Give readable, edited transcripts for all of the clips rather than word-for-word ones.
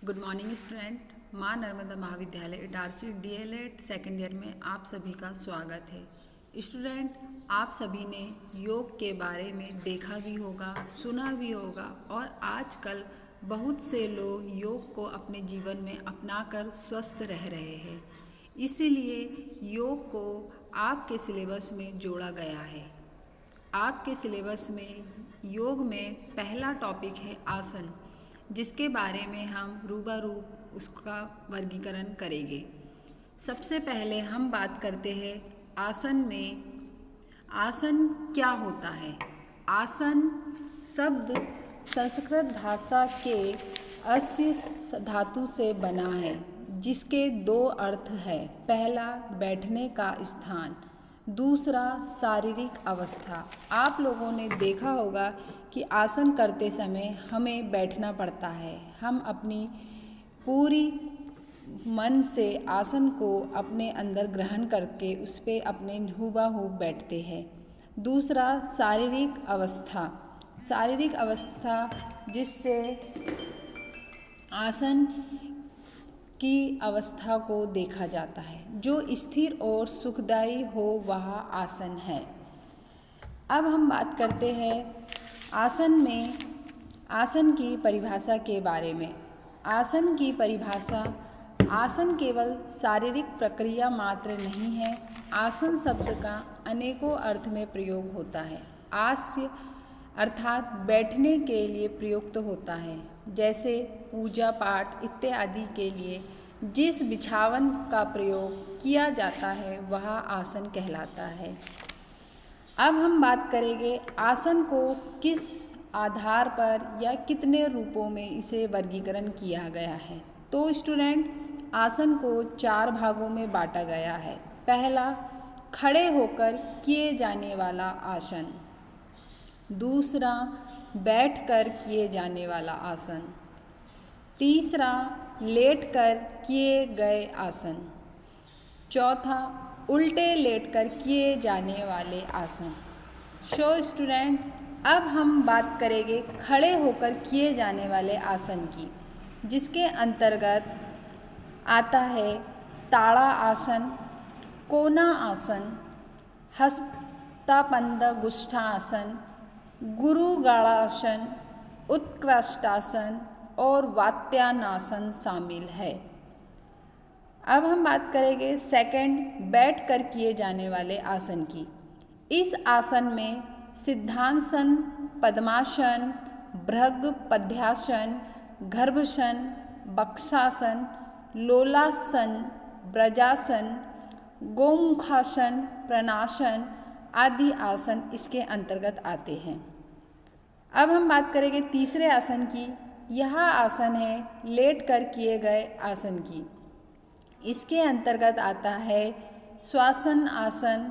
Good morning student. माँ नर्मदा महाविद्यालय Itarsi DLED second year में आप सभी का स्वागत है। स्टूडेंट, आप सभी ने योग के बारे में देखा भी होगा, सुना भी होगा और आजकल बहुत से लोग योग को अपने जीवन में अपनाकर स्वस्थ रह रहे हैं। इसीलिए योग को आपके सिलेबस में जोड़ा गया है। आपके सिलेबस में योग में पहला टॉपिक है आसन, जिसके बारे में हम रूबरू उसका वर्गीकरण करेंगे। सबसे पहले हम बात करते हैं आसन में। आसन क्या होता है? आसन शब्द संस्कृत भाषा के अस्य धातु से बना है, जिसके दो अर्थ है। पहला बैठने का स्थान, दूसरा शारीरिक अवस्था। आप लोगों ने देखा होगा कि आसन करते समय हमें बैठना पड़ता है। हम अपनी पूरी मन से आसन को अपने अंदर ग्रहण करके उस पर अपने हूबहू बैठते हैं। दूसरा शारीरिक अवस्था। शारीरिक अवस्था जिससे आसन की अवस्था को देखा जाता है। जो स्थिर और सुखदायी हो वह आसन है। अब हम बात करते हैं आसन की परिभाषा के बारे में। आसन की परिभाषा, आसन केवल शारीरिक प्रक्रिया मात्र नहीं है। आसन शब्द का अनेकों अर्थ में प्रयोग होता है। आस्य अर्थात बैठने के लिए प्रयुक्त होता है, जैसे पूजा पाठ इत्यादि के लिए जिस बिछावन का प्रयोग किया जाता है वह आसन कहलाता है। अब हम बात करेंगे आसन को किस आधार पर या कितने रूपों में इसे वर्गीकरण किया गया है। तो स्टूडेंट, आसन को 4 भागों में बांटा गया है। पहला खड़े होकर किए जाने वाला आसन, दूसरा बैठकर किए जाने वाला आसन, तीसरा लेटकर किए गए आसन, चौथा उल्टे लेटकर किए जाने वाले आसन। स्टूडेंट, अब हम बात करेंगे खड़े होकर किए जाने वाले आसन की, जिसके अंतर्गत आता है ताड़ा आसन, कोना आसन, हस्तापंद गुष्ठासन, गुरुगाड़ासन, उत्कृष्टासन और वात्यानासन शामिल है। अब हम बात करेंगे सेकंड बैठकर किए जाने वाले आसन की। इस आसन में सिद्धासन, पद्मासन, भृगपद्यासन, गर्भासन, बक्षासन, लोलासन, ब्रजासन, गोमुखासन, प्रणासन आदि आसन इसके अंतर्गत आते हैं। अब हम बात करेंगे तीसरे आसन की। यह आसन है लेटकर किए गए आसन की। इसके अंतर्गत आता है श्वासन आसन,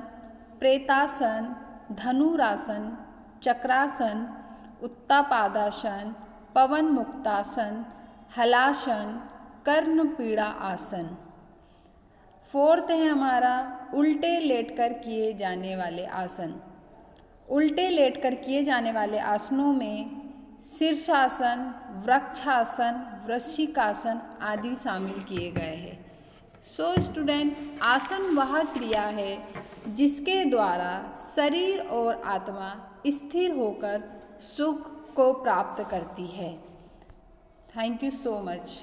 प्रेतासन, धनुरासन, चक्रासन, उत्तापादासन, पवन मुक्तासन, हलासन, कर्णपीड़ा आसन। फोर्थ है हमारा उल्टे लेटकर किए जाने वाले आसन। उल्टे लेटकर किए जाने वाले आसनों में शीर्षासन, वृक्षासन, वृश्चिकासन आदि शामिल किए गए हैं। स्टूडेंट, आसन वह क्रिया है जिसके द्वारा शरीर और आत्मा स्थिर होकर सुख को प्राप्त करती है। Thank you so much.